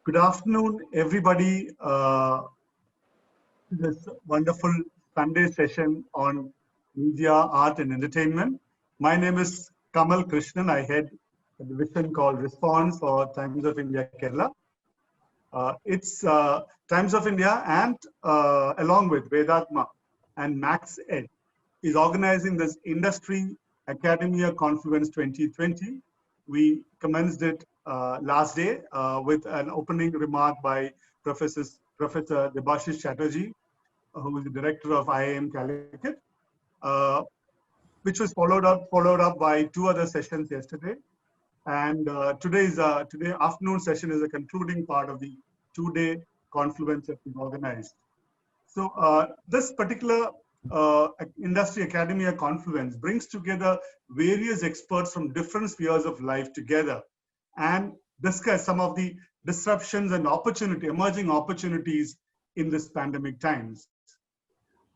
Good afternoon, everybody. This wonderful Sunday session on media, art, and entertainment. My name is Kamal Krishnan. I head a division called Response for Times of India, Kerala. It's Times of India, and along with Vedatma and Max Ed, is organizing this Industry Academia Confluence 2020. We commenced it last day with an opening remark by Professor Debashish Chatterjee, who is the director of IIM Calicut, uh, which was followed up by two other sessions yesterday. And today afternoon session is a concluding part of the 2-day confluence that we've organized. So this particular Industry Academia Confluence brings together various experts from different spheres of life together and discuss some of the disruptions and emerging opportunities in this pandemic times.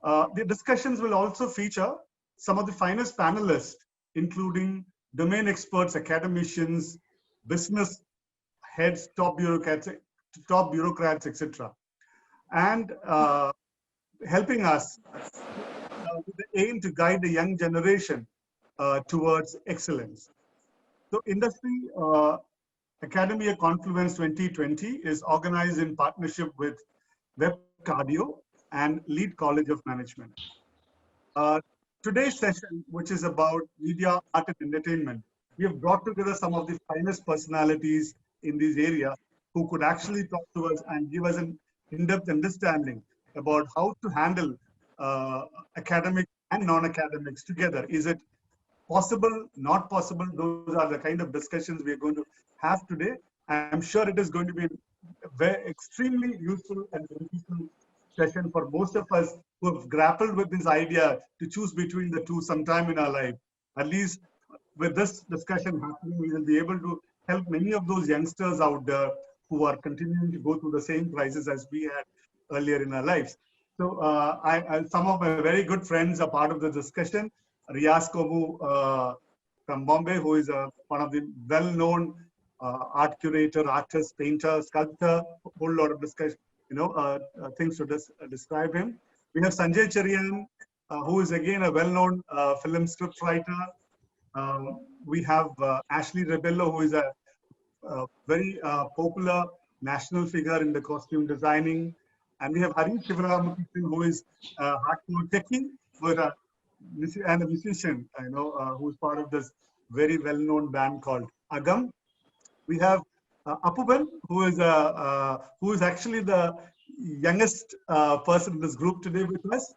The discussions will also feature some of the finest panelists, including domain experts, academicians, business heads, top bureaucrats, etc. And helping us with the aim to guide the young generation towards excellence. So Industry Academia Confluence 2020 is organized in partnership with WebCardio and Lead College of Management. Uh, Today's session, which is about media, art, and entertainment, we have brought together some of the finest personalities in these areas who could actually talk to us and give us an in-depth understanding about how to handle academic and non-academics together. Is it possible, not possible? Those are the kind of discussions we are going to have today. I'm sure it is going to be a very extremely useful and beneficial session for most of us who have grappled with this idea to choose between the two sometime in our life. At least with this discussion happening, we will be able to help many of those youngsters out there who are continuing to go through the same crisis as we had earlier in our lives. So some of my very good friends are part of the discussion. Riaz Komu from Bombay, who is one of the well-known art curator, artist, painter, sculptor, a whole lot of discussion, things to describe him. We have Sanjay Cherian, who is again a well-known film script writer. We have Ashley Rebello, who is a very popular national figure in the costume designing. And we have Hari Shivaramukhi, who is a hardcore techie, but and a musician, who's part of this very well-known band called Agam. We have Apuban, who is actually the youngest person in this group today with us.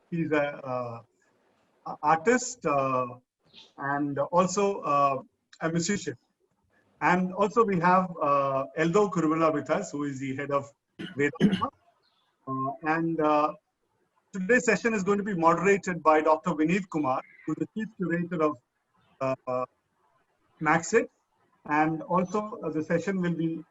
He's a artist and also a musician. And also we have Eldo Kuruvilla with us, who is the head of Vedanta. And today's session is going to be moderated by Dr. Vineet Kumar, who is the chief curator of Maxit. And also the session will be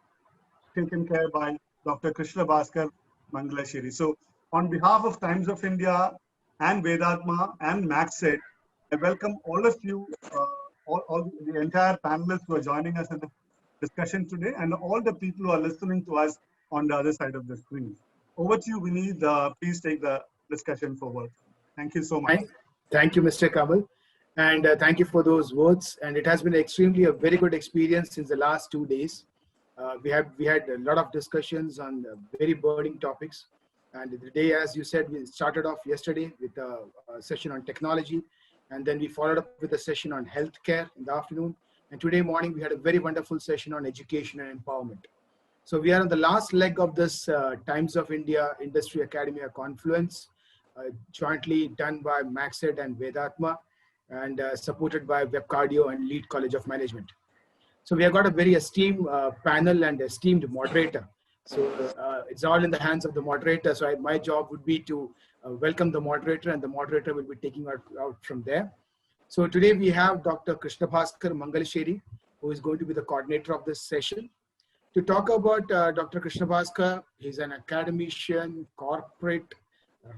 taken care by Dr. Krishna Bhaskar Mangalashiri. So on behalf of Times of India and Vedatma and Maxit, I welcome all of you, all the entire panelists who are joining us in the discussion today, and all the people who are listening to us on the other side of the screen. Over to you, Vineet. Please take the discussion forward. Thank you so much. Thank you, Mr. Kamal. And thank you for those words. And it has been extremely a very good experience since the last 2 days. We had a lot of discussions on very burning topics. And the day, as you said, we started off yesterday with a session on technology. And then we followed up with a session on healthcare in the afternoon. And today morning, we had a very wonderful session on education and empowerment. So we are on the last leg of this Times of India Industry Academia Confluence, jointly done by Maxed and Vedatma, and supported by WebCardio and Lead College of Management. So we have got a very esteemed panel and esteemed moderator. So it's all in the hands of the moderator. So my job would be to welcome the moderator, and the moderator will be taking out from there. So today we have Dr. Krishna Bhaskar Mangalasheri, who is going to be the coordinator of this session. To talk about Dr. Krishna Bhaskar, he's an academician, corporate,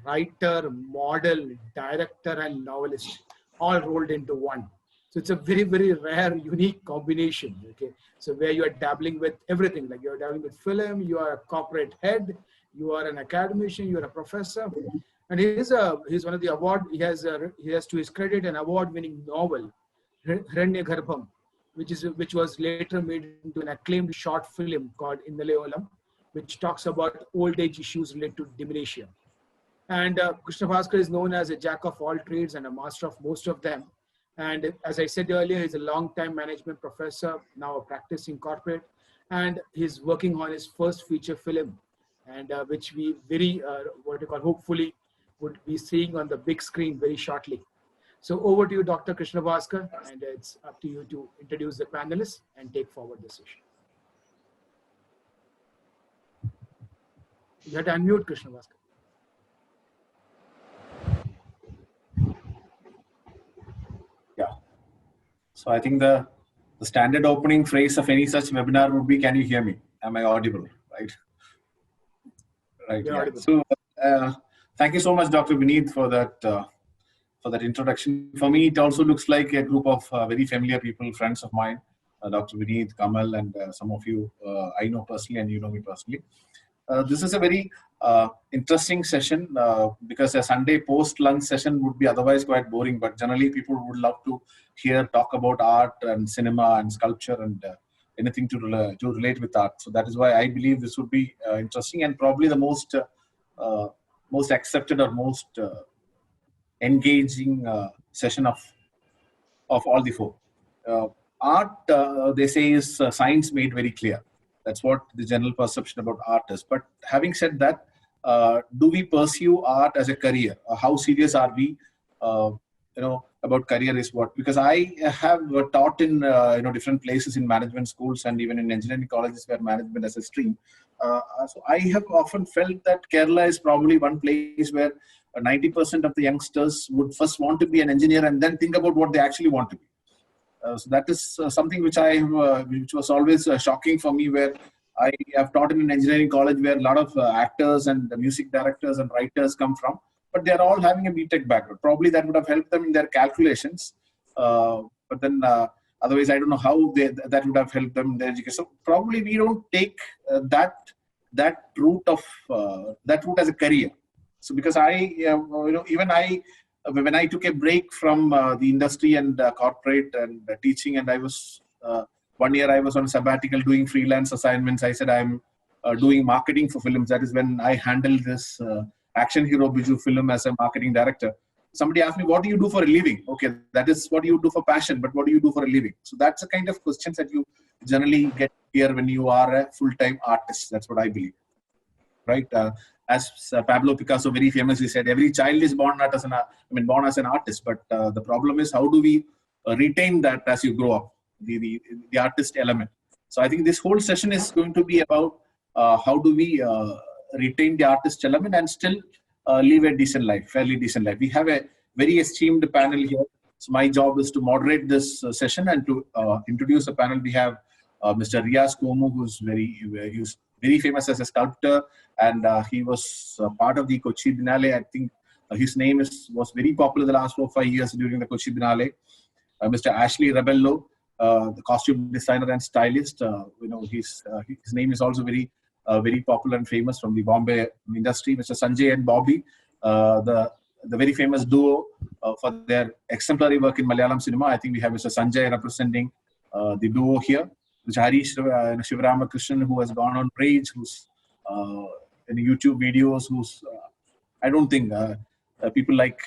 writer, model, director, and novelist, all rolled into one. So it's a very, very rare, unique combination. Okay, so where you are dabbling with everything, like you're dabbling with film, you are a corporate head, you are an academician, you are a professor, and he's one of the award. He has to his credit an award-winning novel, Hiranyagarbham, which was later made into an acclaimed short film called Innale Olam, which talks about old age issues related to dementia. And Krishna Bhaskar is known as a jack of all trades and a master of most of them. And as I said earlier, he's a long-time management professor, now a practicing corporate, and he's working on his first feature film, and which we hopefully would be seeing on the big screen very shortly. So over to you, Dr. Krishna Bhaskar, and it's up to you to introduce the panelists and take forward the session. You have to unmute Krishna Bhaskar. Yeah. So I think the standard opening phrase of any such webinar would be, "Can you hear me? Am I audible?" Right. Right. Yeah. So thank you so much, Dr. Vineet, for that introduction. For me, it also looks like a group of very familiar people, friends of mine, Dr. Vineet, Kamal, and some of you I know personally, and you know me personally. This is a very interesting session because a Sunday post-lunch session would be otherwise quite boring, but generally people would love to talk about art and cinema and sculpture and anything to relate with art. So that is why I believe this would be interesting and probably the most accepted or most engaging session of all the four. Art, they say, is science made very clear. That's what the general perception about art is. But having said that, do we pursue art as a career? How serious are we? About career is what? Because I have taught in different places in management schools and even in engineering colleges where management as a stream. So I have often felt that Kerala is probably one place where 90% of the youngsters would first want to be an engineer and then think about what they actually want to be. So that is something which which was always shocking for me, where I have taught in an engineering college where a lot of actors and music directors and writers come from, but they are all having a BTech background. Probably that would have helped them in their calculations, but then otherwise I don't know how that would have helped them in their education. So probably we don't take that route as a career. So because when I took a break from the industry and corporate and teaching, and I was 1 year I was on sabbatical doing freelance assignments. I said I'm doing marketing for films. That is when I handled this Action Hero Biju film as a marketing director. Somebody asked me, "What do you do for a living?" Okay, that is what you do for passion, but what do you do for a living? So that's the kind of questions that you generally get here when you are a full-time artist. That's what I believe, right? As Pablo Picasso very famously said, every child is born as an artist, but the problem is how do we retain that as you grow up, the artist element. So I think this whole session is going to be about how do we retain the artist element and still live a decent life, fairly decent life. We have a very esteemed panel here. So my job is to moderate this session and to introduce the panel. We have Mr. Riaz Komu, who's very famous as a sculptor, and he was part of the Kochi Biennale. I think his name was very popular the last 4 or 5 years during the Kochi Biennale. Mr. Ashley Rebello, the costume designer and stylist. His name is also very popular and famous from the Bombay industry. Mr. Sanjay and Bobby, the very famous duo for their exemplary work in Malayalam cinema. I think we have Mr. Sanjay representing the duo here. Mr. Harish Shivaramakrishnan, who has gone on Rage, who's in YouTube videos, I don't think people like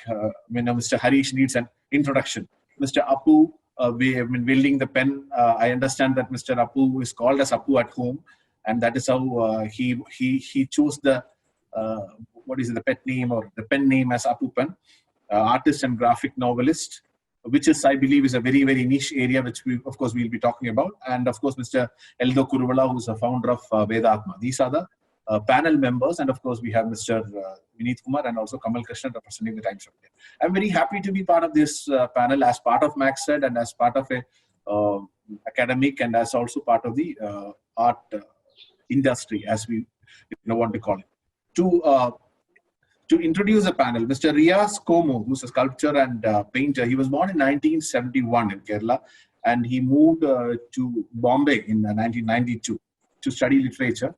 Mr. Harish needs an introduction. Mr. Apu, we have been wielding the pen. I understand that Mr. Apu is called as Apu at home, and that is how he chose the the pet name or the pen name as Apu Pen, artist and graphic novelist, which is, I believe, is a very, very niche area, which of course we'll be talking about. And of course, Mr. Eldo Kuruvala, who's the founder of Vedatma. These are the panel members. And of course, we have Mr. Vineet Kumar and also Kamal Krishnan representing the Times of India. I'm very happy to be part of this panel as part of MaxEd and as part of a academic and as also part of the art industry, as we want to call it. To To introduce the panel, Mr. Riaz Komu, who's a sculptor and painter, he was born in 1971 in Kerala, and he moved to Bombay in 1992 to study literature.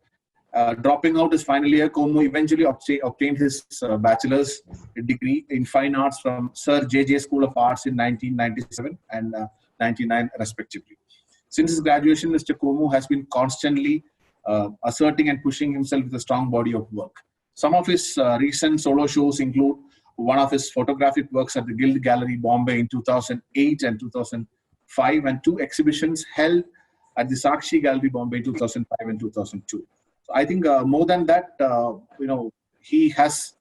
Dropping out his final year, Komu eventually obtained his bachelor's degree in fine arts from Sir J.J. School of Arts in 1997 and 99 respectively. Since his graduation, Mr. Komu has been constantly asserting and pushing himself with a strong body of work. Some of his recent solo shows include one of his photographic works at the Guild Gallery, Bombay in 2008 and 2005, and 2 exhibitions held at the Sakshi Gallery, Bombay in 2005 and 2002. So I think more than that, he has,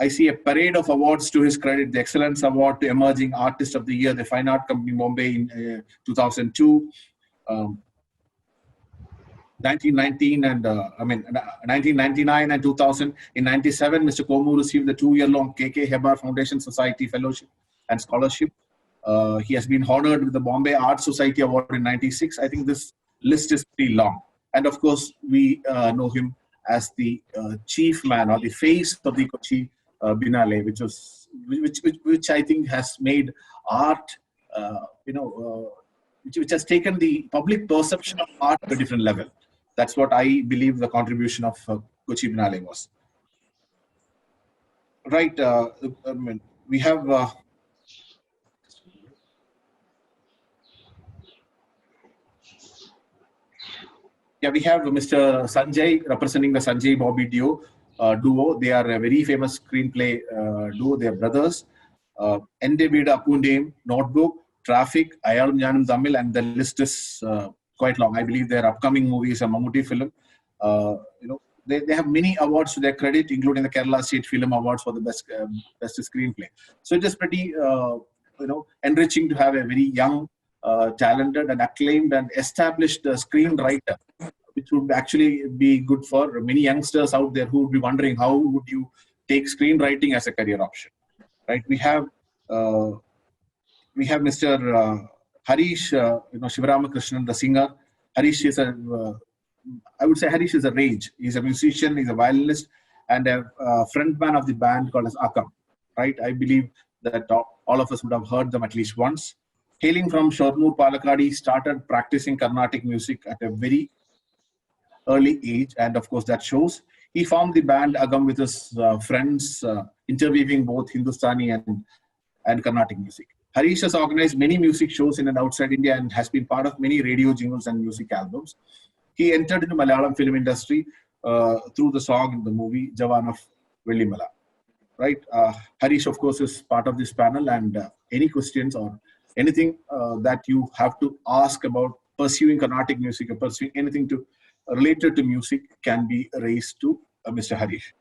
I see a parade of awards to his credit: the Excellence Award to Emerging Artist of the Year, the Fine Art Company, Bombay in 2002. 1919 and 1999 and 2000. In 97, Mr. Komu received the 2-year-long KK Hebar Foundation Society Fellowship and Scholarship. He has been honored with the Bombay Art Society Award in 96. I think this list is pretty long. And of course, we know him as the chief man or the face of the Kochi Biennale, which I think has made art, which has taken the public perception of art to a different level. That's what I believe the contribution of Kochi Biennale was. Right, we have we have Mr. Sanjay representing the Sanjay Bobby duo. They are a very famous screenplay duo. They are brothers. Ende Veeda Appundeyum, Notebook, Traffic, Ayalum Njanum Tamil, and the list is quite long. I believe their upcoming movie is a Mammootty film. They have many awards to their credit, including the Kerala State Film Awards for the best screenplay. So it is pretty enriching to have a very young, talented and acclaimed and established screenwriter, which would actually be good for many youngsters out there who would be wondering how would you take screenwriting as a career option. Right? We have Mr. Harish, Shivaramakrishnan, the singer. Harish is I would say Harish is a rage. He's a musician, he's a violinist, and a frontman of the band called as Akam. Right? I believe that all of us would have heard them at least once. Hailing from Shornur, Palakkad, he started practicing Carnatic music at a very early age, and of course that shows. He formed the band Agam with his friends, interweaving both Hindustani and Carnatic music. Harish has organized many music shows in and outside India and has been part of many radio jingles and music albums. He entered into Malayalam film industry through the song in the movie Jawan of Vellimala. Right? Harish, of course, is part of this panel, and any questions or anything that you have to ask about pursuing Carnatic music or pursuing anything related to music can be raised to Mr. Harish.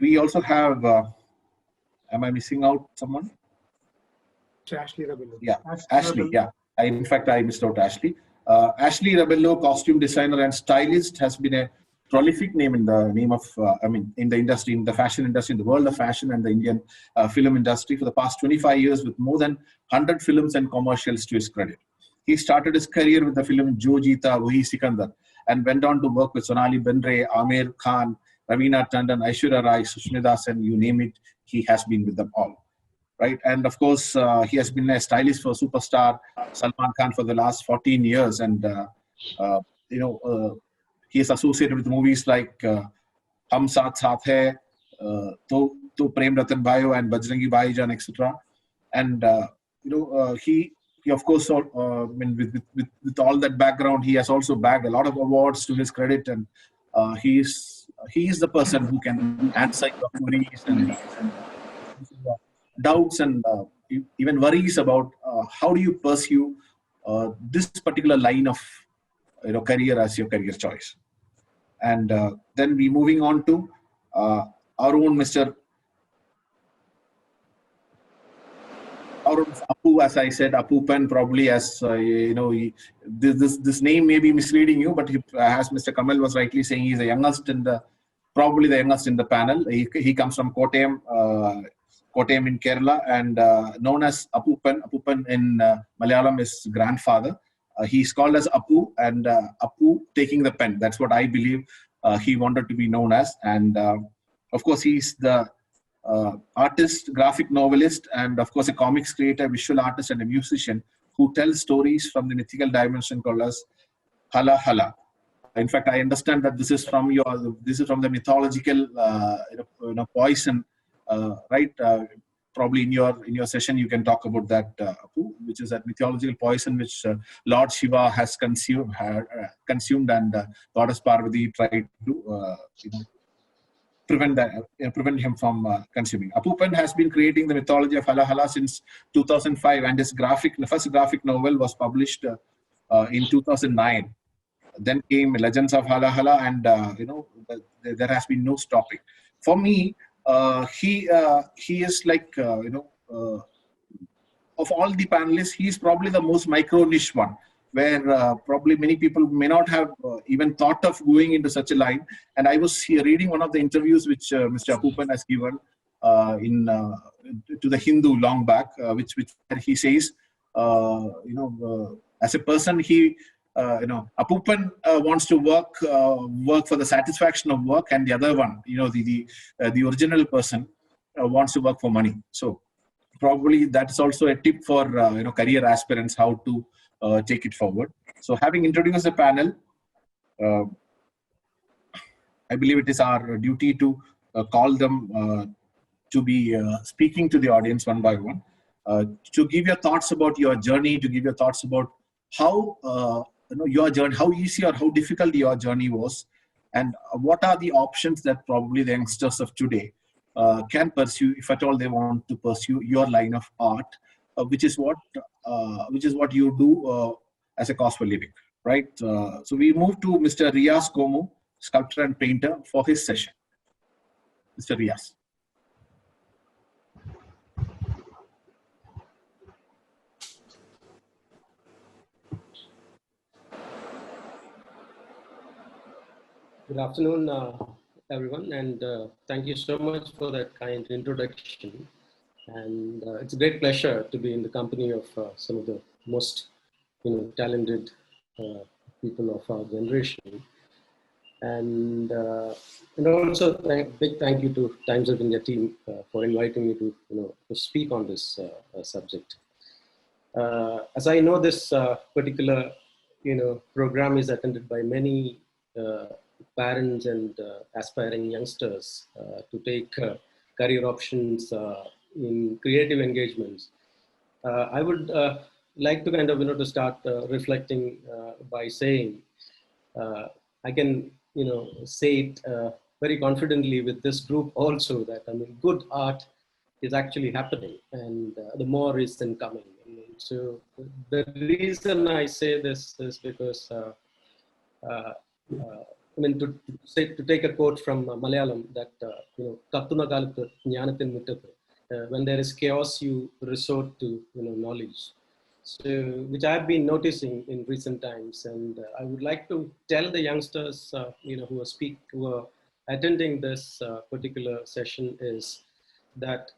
We also have, am I missing out someone? Ashley Rabello. Yeah, Ashley. Yeah, in fact, I missed out Ashley. Ashley Rabello, costume designer and stylist, has been a prolific name in the in the industry, in the fashion industry, in the world of fashion and the Indian film industry for the past 25 years, with more than 100 films and commercials to his credit. He started his career with the film Jo Jeeta Wahi Sikandar and went on to work with Sonali Bendre, Amir Khan, Raveena Tandon, Aishwarya Rai, Sushmita Sen, you name it, he has been with them all. Right? And of course, he has been a stylist for superstar Salman Khan for the last 14 years. And, he is associated with movies like Hum Saath Saath Hai, To Prem Ratan Bhayo and Bajrangi Bhaijaan, etc. And, he of course, with all that background, he has also bagged a lot of awards to his credit. And he is the person who can answer your queries and doubts and even worries about how do you pursue this particular line of career as your career choice. And then we moving on to our own Mr. Apu, as I said, Apu Pen, probably as this name may be misleading you, but as Mr. Kamal was rightly saying, he's the youngest probably the youngest in the panel. He comes from Kottayam in Kerala, and known as Apu Pen. Apu Pen in Malayalam is grandfather. He's called as Apu, and Apu taking the pen. That's what I believe he wanted to be known as. And of course, he's the artist, graphic novelist, and of course, a comics creator, visual artist, and a musician who tells stories from the mythical dimension called as Hala Hala. In fact, I understand that this is from the mythological poison, right? Probably in your session you can talk about that, Apu, which is that mythological poison which Lord Shiva has consumed, and Goddess Parvati tried to prevent him from consuming. Apupan has been creating the mythology of Hala Hala since 2005, and his first graphic novel was published in 2009. Then came Legends of Hala Hala, and there has been no stopping. For me, he is like of all the panelists, he is probably the most micro niche one, where probably many people may not have even thought of going into such a line. And I was here reading one of the interviews which Mr. Apupan has given to the Hindu long back, which he says, as a person, Apupan wants to work for the satisfaction of work, and the other one, the original person wants to work for money. So probably that's also a tip for career aspirants how to take it forward. So having introduced the panel, I believe it is our duty to call them to be speaking to the audience one by one, to give your thoughts about your journey, to give your thoughts about how your journey, how easy or how difficult your journey was, and what are the options that probably the youngsters of today can pursue, if at all they want to pursue your line of art, which is what you do as a cause for living, right? So we move to Mr. Riaz Komu, sculptor and painter, for his session. Mr. Riaz. Good afternoon, everyone, and thank you so much for that kind introduction. And it's a great pleasure to be in the company of some of the most, talented people of our generation. And also big thank you to Times of India team for inviting me to speak on this subject. As I know, this particular program is attended by many parents and aspiring youngsters to take career options in creative engagements. I would like to kind of to start reflecting by saying I can say it very confidently with this group also, that good art is actually happening, and the more is incoming. So the reason I say this is because to take a quote from Malayalam, that Kattuna Kalathu Jnanathin Muttathu, when there is chaos, you resort to knowledge. So, which I've been noticing in recent times, and I would like to tell the youngsters, who are attending this particular session, is that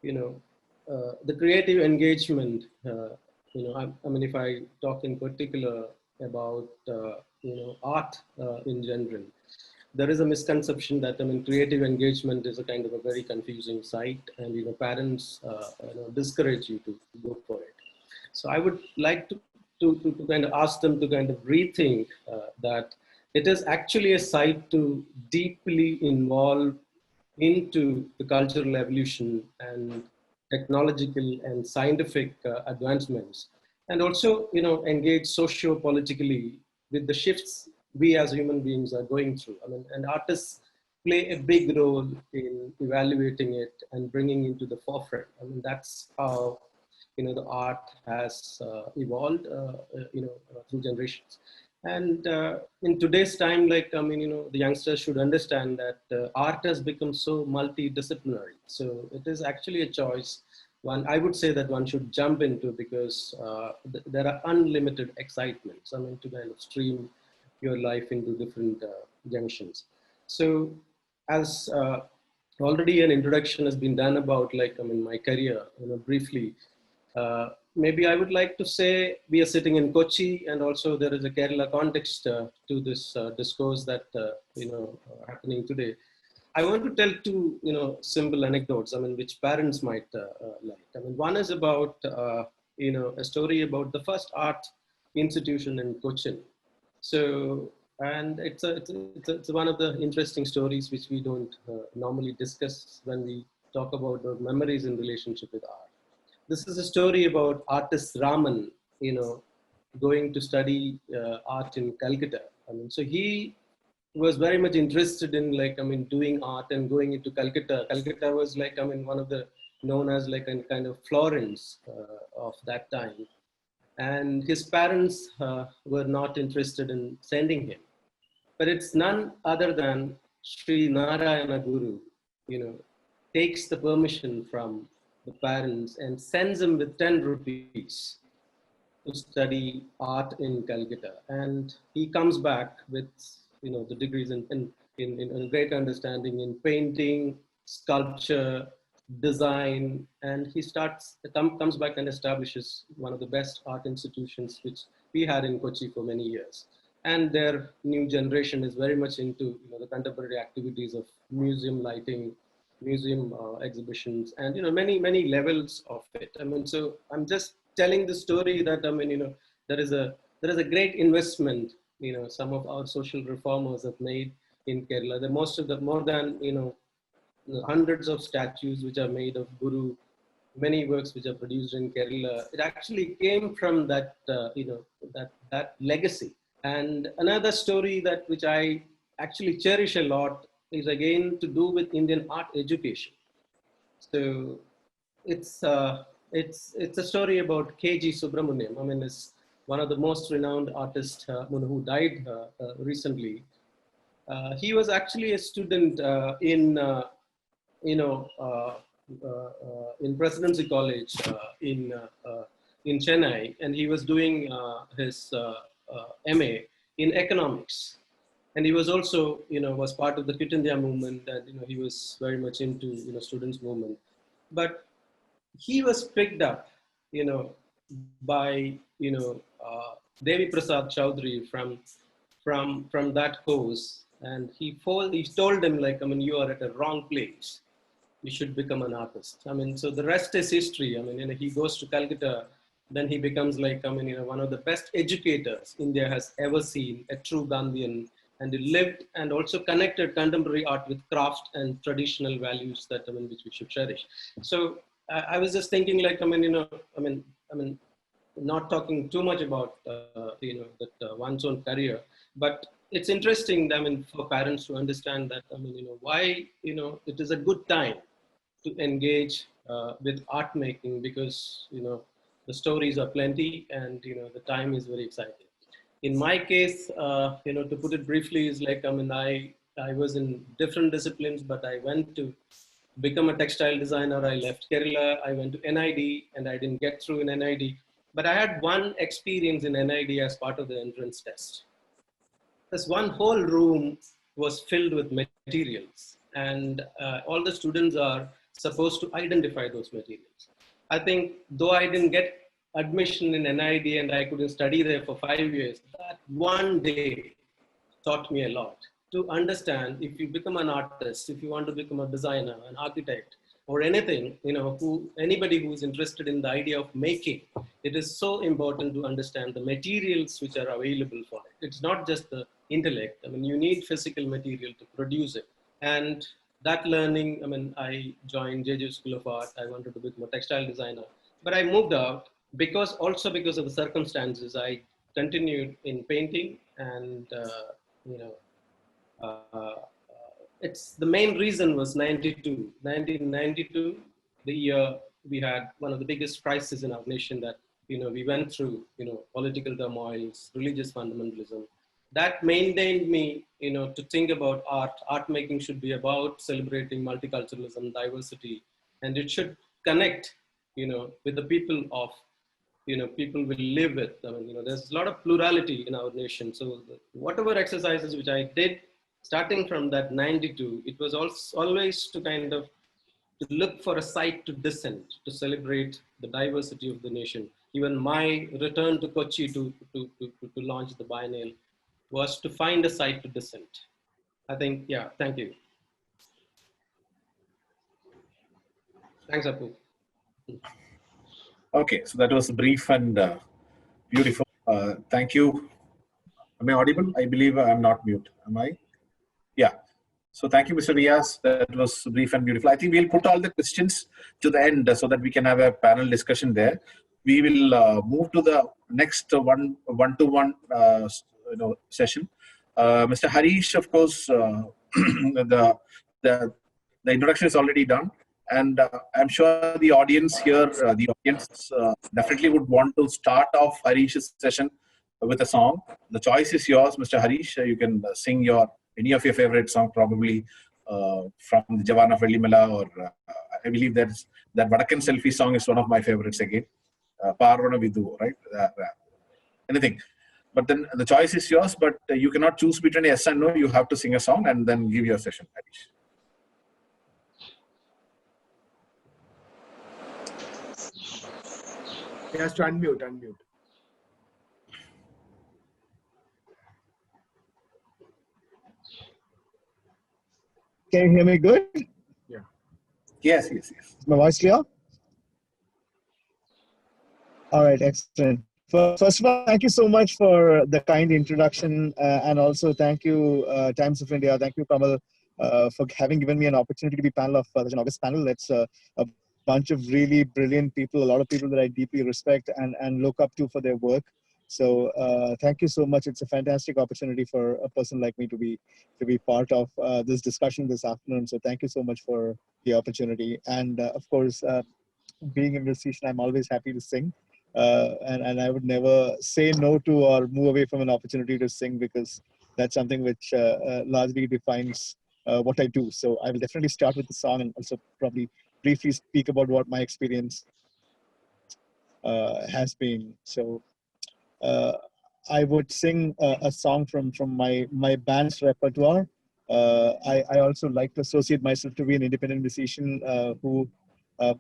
the creative engagement. If I talk in particular about art in general, there is a misconception that creative engagement is a kind of a very confusing site, and parents discourage you to go for it. So I would like to kind of ask them to kind of rethink that it is actually a site to deeply involve into the cultural evolution and technological and scientific advancements, and also engage socio-politically with the shifts we as human beings are going through. And artists play a big role in evaluating it and bringing into the forefront. That's how the art has evolved through generations. And in today's time, the youngsters should understand that art has become so multidisciplinary. So it is actually a choice I would say that one should jump into, because there are unlimited excitements. To kind of stream your life into different junctions. So as already an introduction has been done about my career, briefly, maybe I would like to say we are sitting in Kochi, and also there is a Kerala context to this discourse that happening today. I want to tell two simple anecdotes. I mean, which parents might like. I mean, one is about a story about the first art institution in Cochin. So, and it's one of the interesting stories which we don't normally discuss when we talk about the memories in relationship with art. This is a story about artist Raman, going to study art in Calcutta. I mean, so he was very much interested in doing art and going into Calcutta. Calcutta was one of the known as a kind of Florence of that time. And his parents were not interested in sending him. But it's none other than Sri Narayana Guru, takes the permission from the parents and sends him with 10 rupees to study art in Calcutta. And he comes back with, the degrees in great understanding in painting, sculpture, design, and he comes back and establishes one of the best art institutions which we had in Kochi for many years. And their new generation is very much into the contemporary activities of museum lighting, museum exhibitions, and many levels of it. I mean, so I'm just telling the story that there is a great investment some of our social reformers have made in Kerala. More than hundreds of statues which are made of Guru, many works which are produced in Kerala. It actually came from that that legacy. And another story which I actually cherish a lot is again to do with Indian art education. So it's a story about K.G. Subramaniam. I mean, it's one of the most renowned artists who died recently. He was actually a student in Presidency College in Chennai, and he was doing his MA in economics. And he was also, was part of the Quit India movement, and he was very much into students' movement. But he was picked up, by Devi Prasad Chowdhury from that course, and he told him you are at a wrong place. You should become an artist. I mean, so the rest is history. I mean, he goes to Calcutta, then he becomes one of the best educators India has ever seen, a true Gandhian, and he lived and also connected contemporary art with craft and traditional values that which we should cherish. So I was just thinking not talking too much about one's own career, but it's interesting for parents to understand that why it is a good time to engage with art making, because the stories are plenty and the time is very exciting. In my case, to put it briefly, is I was in different disciplines, but I went to become a textile designer. I left Kerala, I went to NID, and I didn't get through in NID. But I had one experience in NID as part of the entrance test. This one whole room was filled with materials, and all the students are supposed to identify those materials. I think though I didn't get admission in NID and I couldn't study there for 5 years, that one day taught me a lot. To understand, if you become an artist, if you want to become a designer, an architect, or anything, anybody who's interested in the idea of making, it is so important to understand the materials which are available for it. It's not just the intellect. I mean, you need physical material to produce it. And that learning, I joined JJ School of Art. I wanted to become a textile designer, but I moved out because of the circumstances. I continued in painting, and it's the main reason was 1992, the year we had one of the biggest crises in our nation that we went through, political turmoils, religious fundamentalism. That maintained me, to think about art. Art making should be about celebrating multiculturalism, diversity, and it should connect, with the people of, people will live with. I mean, there's a lot of plurality in our nation. So whatever exercises which I did, starting from that 92, it was always to to look for a site to dissent, to celebrate the diversity of the nation. even my return to Kochi to launch the biennial was to find a site to dissent. I think, yeah, thank you. Thanks, Apu. Okay, so that was brief and beautiful. Thank you. Am I audible? I believe I'm not mute. Am I? Yeah. So thank you, Mr. Riaz. That was brief and beautiful. I think we'll put all the questions to the end so that we can have a panel discussion there. We will move to the next one-to-one session. Mr. Harish, of course, the introduction is already done, and I'm sure the audience here, definitely would want to start off Harish's session with a song. The choice is yours, Mr. Harish. You can sing any of your favorite song, probably from the Javana Vellimala, or I believe that Vadakan Selfie song is one of my favorites again. Parvana Vidu, right? Anything. But then the choice is yours, but you cannot choose between yes and no. You have to sing a song and then give your session, Harish. He has to unmute. Can you hear me good? Yeah. Yes. Is my voice clear? All right, excellent. First of all, thank you so much for the kind introduction, and also thank you, Times of India. Thank you, Kamal, for having given me an opportunity to be panel of such an August panel. It's a bunch of really brilliant people, a lot of people that I deeply respect and look up to for their work. So thank you so much. It's a fantastic opportunity for a person like me to be part of this discussion this afternoon. So thank you so much for the opportunity. And of course, being a musician, I'm always happy to sing. And I would never say no to or move away from an opportunity to sing, because that's something which largely defines what I do. So I will definitely start with the song and also probably briefly speak about what my experience has been. So I would sing a song from my band's repertoire. I also like to associate myself to be an independent musician who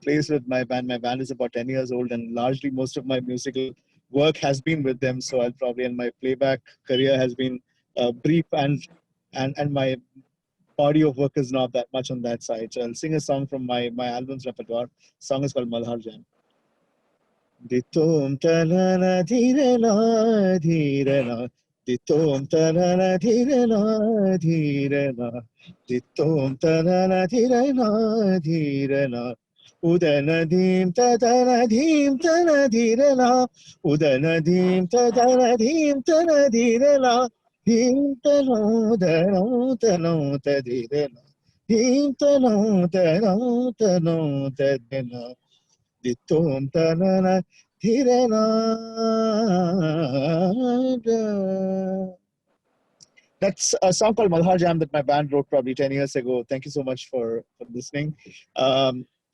plays with my band. My band is about 10 years old, and largely most of my musical work has been with them. So I'll probably, and my playback career has been brief, and my body of work is not that much on that side. So I'll sing a song from my album's repertoire. The song is called Malhar Jam. Ditom talana dhirana dhirana, ditom talana dhirana dhirana, ditom talana dhirana dhirana. Udanadim tadanadim tanadhirana, udanadim tadanadim tanadhirana, dim tano tano tano tadhirana, dim tano tano tano tadhirana. Ditom tanana dhirana. That's a song called Malhar Jam that my band wrote probably 10 years ago. Thank you so much for listening.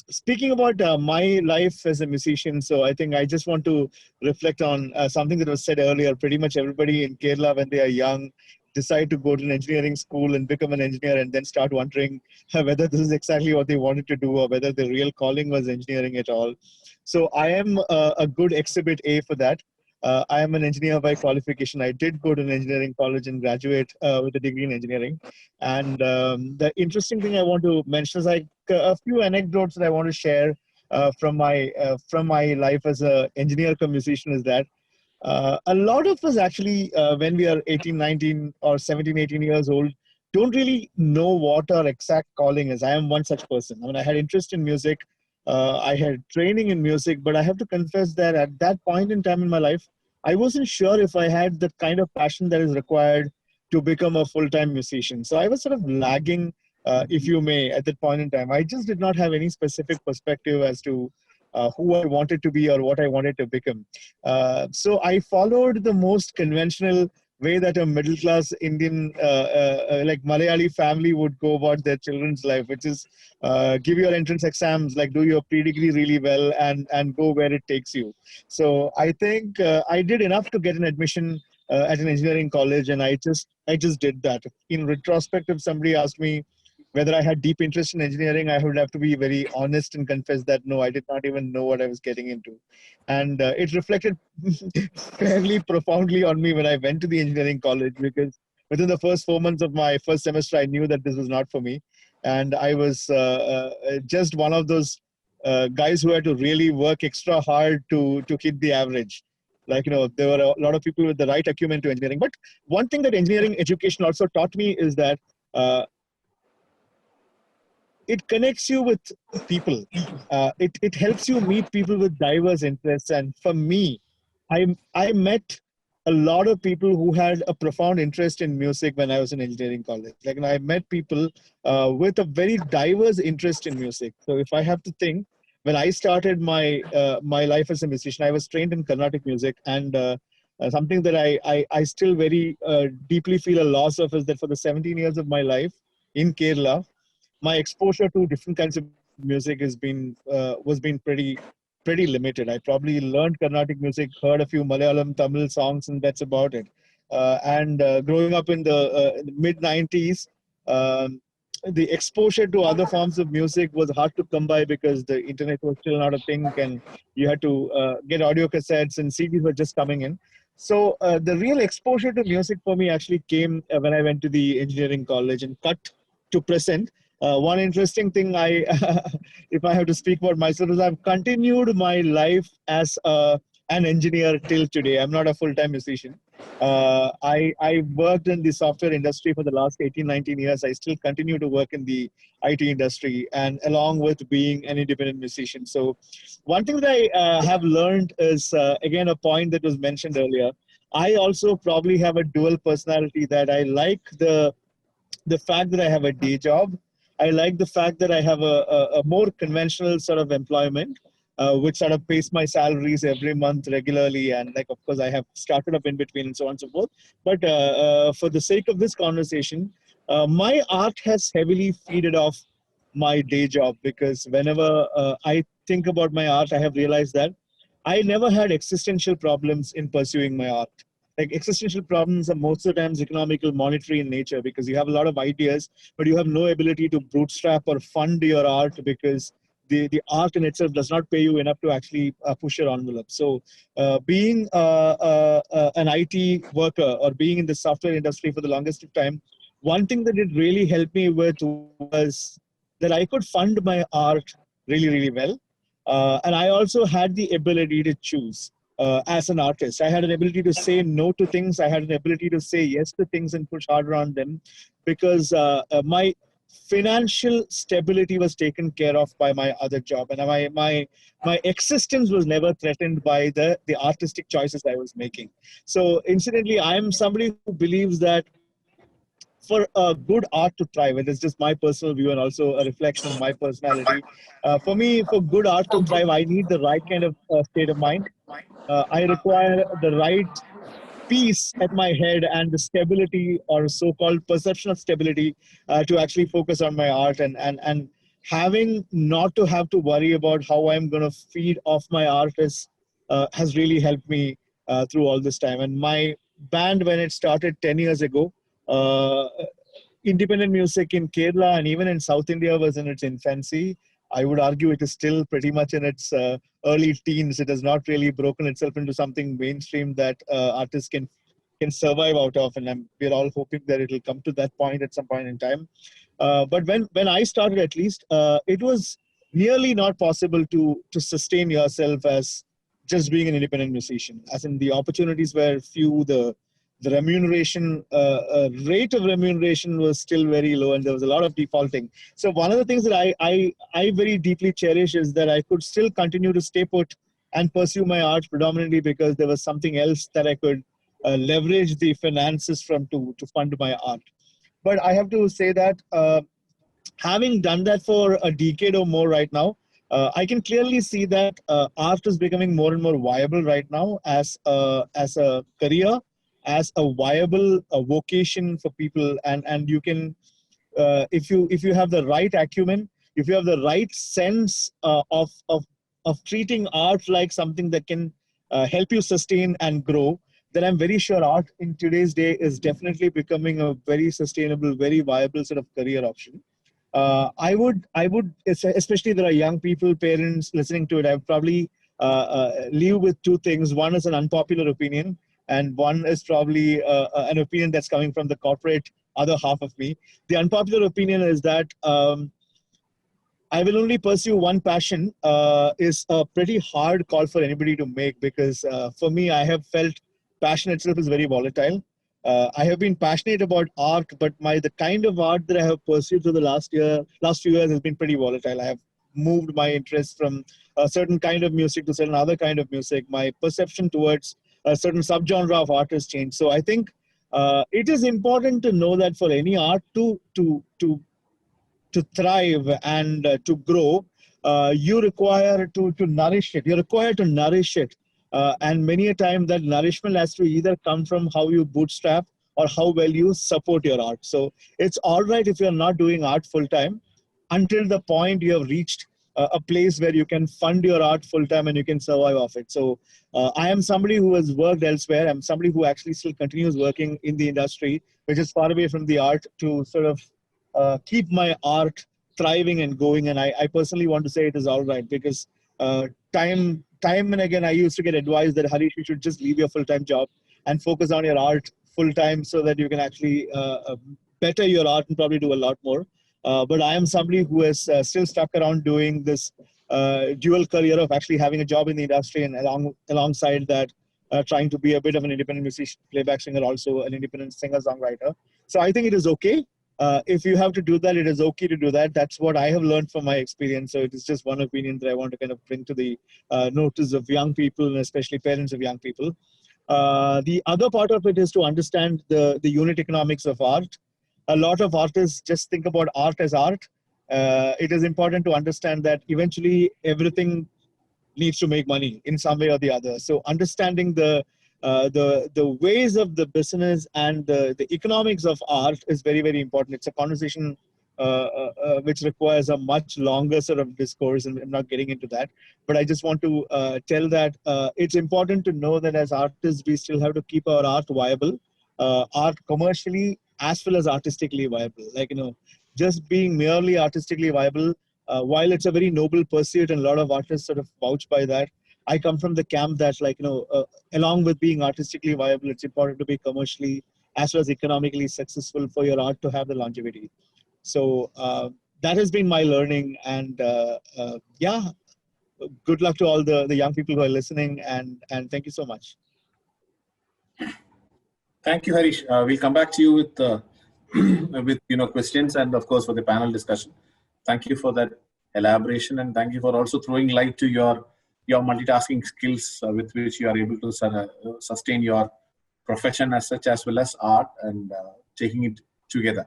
Speaking about my life as a musician, so I think I just want to reflect on something that was said earlier. Pretty much everybody in Kerala, when they are young, decide to go to an engineering school and become an engineer, and then start wondering whether this is exactly what they wanted to do or whether the real calling was engineering at all. So I am a good exhibit A for that. I am an engineer by qualification. I did go to an engineering college and graduate with a degree in engineering. And the interesting thing I want to mention is like a few anecdotes that I want to share from my life as an engineer cum musician is that a lot of us actually, when we are 18, 19 or 17, 18 years old, don't really know what our exact calling is. I am one such person. I mean, I had interest in music. I had training in music, but I have to confess that at that point in time in my life, I wasn't sure if I had the kind of passion that is required to become a full-time musician. So I was sort of lagging, if you may, at that point in time. I just did not have any specific perspective as to who I wanted to be or what I wanted to become. So I followed the most conventional way that a middle-class Indian, like Malayali family would go about their children's life, which is give your entrance exams, like do your pre-degree really well and go where it takes you. So I think I did enough to get an admission at an engineering college, and I just did that. In retrospect, if somebody asked me whether I had deep interest in engineering, I would have to be very honest and confess that no, I did not even know what I was getting into. And it reflected fairly profoundly on me when I went to the engineering college, because within the first 4 months of my first semester, I knew that this was not for me. And I was just one of those guys who had to really work extra hard to hit the average. Like, there were a lot of people with the right acumen to engineering. But one thing that engineering education also taught me is that it connects you with people. It helps you meet people with diverse interests. And for me, I met a lot of people who had a profound interest in music when I was in engineering college. Like, and I met people with a very diverse interest in music. So if I have to think, when I started my life as a musician, I was trained in Carnatic music, and something that I still very deeply feel a loss of is that for the 17 years of my life in Kerala, my exposure to different kinds of music has been was been pretty limited. I probably learned Carnatic music, heard a few Malayalam, Tamil songs, and that's about it. And growing up in the mid '90s, the exposure to other forms of music was hard to come by because the internet was still not a thing, and you had to get audio cassettes, and CDs were just coming in. So the real exposure to music for me actually came when I went to the engineering college. And cut to present. One interesting thing if I have to speak about myself, is I've continued my life as an engineer till today. I'm not a full-time musician. I worked in the software industry for the last 18, 19 years. I still continue to work in the IT industry, and along with being an independent musician. So one thing that I have learned is, again, a point that was mentioned earlier. I also probably have a dual personality, that I like the fact that I have a day job. I like the fact that I have a more conventional sort of employment, which sort of pays my salaries every month regularly. And like, of course, I have started up in between and so on and so forth. But for the sake of this conversation, my art has heavily feeded off my day job, because whenever I think about my art, I have realized that I never had existential problems in pursuing my art. Like, existential problems are most of the times economical, monetary in nature, because you have a lot of ideas, but you have no ability to bootstrap or fund your art, because the art in itself does not pay you enough to actually push your envelope. So being an IT worker, or being in the software industry for the longest of time, one thing that it really helped me with was that I could fund my art really, really well. And I also had the ability to choose. As an artist, I had an ability to say no to things. I had an ability to say yes to things and push harder on them, because my financial stability was taken care of by my other job, and my existence was never threatened by the artistic choices I was making. So incidentally, I'm somebody who believes that for a good art to thrive, and it's just my personal view and also a reflection of my personality. For me, for good art to thrive, I need the right kind of state of mind. I require the right peace at my head and the stability, or so-called perception of stability, to actually focus on my art, and having not to have to worry about how I'm going to feed off my art has really helped me through all this time. And my band, when it started 10 years ago, uh, independent music in Kerala and even in South India was in its infancy. I would argue it is still pretty much in its early teens. It has not really broken itself into something mainstream that artists can survive out of, and we're all hoping that it will come to that point at some point in time. But when I started, at least, it was nearly not possible to sustain yourself as just being an independent musician. As in, the opportunities were few, the remuneration rate of remuneration was still very low, and there was a lot of defaulting. So one of the things that I very deeply cherish is that I could still continue to stay put and pursue my art, predominantly because there was something else that I could leverage the finances from to fund my art. But I have to say that having done that for a decade or more right now, I can clearly see that art is becoming more and more viable right now as a career, as a viable vocation for people. And you can, if you have the right acumen, if you have the right sense of treating art like something that can help you sustain and grow, then I'm very sure art in today's day is definitely becoming a very sustainable, very viable sort of career option. I would, especially there are young people, parents listening to it. I would probably leave with two things. One is an unpopular opinion, and one is probably an opinion that's coming from the corporate other half of me. The unpopular opinion is that I will only pursue one passion is a pretty hard call for anybody to make, because for me, I have felt passion itself is very volatile. I have been passionate about art, but the kind of art that I have pursued through the last few years has been pretty volatile. I have moved my interest from a certain kind of music to certain other kind of music. My perception towards a certain subgenre of art has changed. So I think it is important to know that for any art to thrive and to grow, you require to nourish it. You're required to nourish it. And many a time that nourishment has to either come from how you bootstrap or how well you support your art. So it's all right if you're not doing art full time until the point you have reached a place where you can fund your art full time and you can survive off it. So I am somebody who has worked elsewhere. I'm somebody who actually still continues working in the industry, which is far away from the art, to sort of keep my art thriving and going. And I personally want to say it is all right, because time and again, I used to get advised that, Harish, you should just leave your full-time job and focus on your art full-time so that you can actually better your art and probably do a lot more. But I am somebody who has still stuck around doing this dual career of actually having a job in the industry and alongside that, trying to be a bit of an independent musician, playback singer, also an independent singer-songwriter. So I think it is okay. If you have to do that, it is okay to do that. That's what I have learned from my experience. So it is just one opinion that I want to kind of bring to the notice of young people, and especially parents of young people. The other part of it is to understand the unit economics of art. A lot of artists just think about art as art. It is important to understand that eventually everything needs to make money in some way or the other. So understanding the ways of the business and the economics of art is very, very important. It's a conversation which requires a much longer sort of discourse, and I'm not getting into that. But I just want to tell that it's important to know that as artists, we still have to keep our art viable, art commercially as well as artistically viable. Like, just being merely artistically viable, while it's a very noble pursuit and a lot of artists sort of vouch by that, I come from the camp that, along with being artistically viable, it's important to be commercially as well as economically successful for your art to have the longevity. So that has been my learning. And yeah, good luck to all the young people who are listening. And thank you so much. Thank you, Harish. We'll come back to you with questions and, of course, for the panel discussion. Thank you for that elaboration, and thank you for also throwing light to your multitasking skills with which you are able to sustain your profession as such, as well as art, and taking it together.